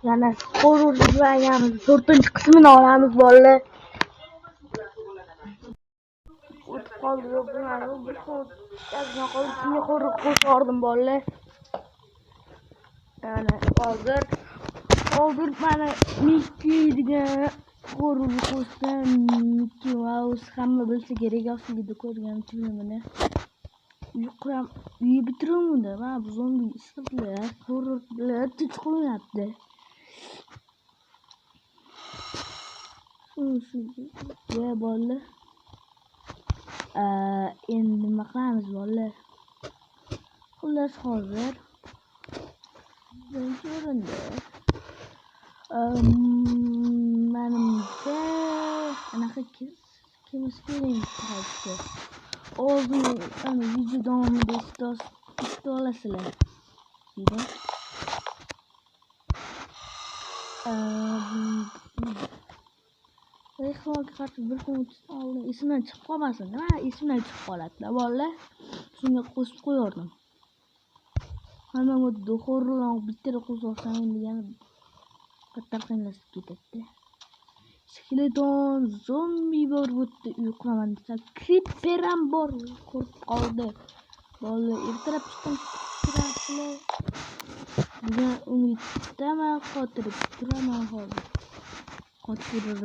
yana qo'rg'ayamiz 4-qismini olamiz bolalar. O'tib qoldi yo'q bilmadim. Bir kun yozma qolib shunga qo'shordim bolalar. Yani hozir mana Mickey degan qo'rg'u qo'shdim. Mickey Mouse hamma bilsa kerak, aslida ko'rgan filmini. Uyi bitiruvdi. Mana bu zombi isitlar, qo'rg'ular tinch qo'yapti. Ya bolalar. Endi nima qilamiz bolalar? Xullas hozir ko'rindi. Menimcha anaqa kelishining tarafida. O'zini ana video davomida eshita olasizlar. Deydi. Reklamaga qarshi bir kun oldin esimdan chiqib qolmasin. Esimdan chiqib qoladi bolalar. Shunga qo'shib qo'yardim. Hamma modda xo'rlon bitta qo'shsam endi yana battar qiynalib ketadi. Skeleton, zombi bor bu yerda uyquman desam, creeper ham bor ko'rib qoldi. Bolalar ertalab chiqqan turasizlar. Bugun umiddaman, qotirib turaman hozir. Qotirib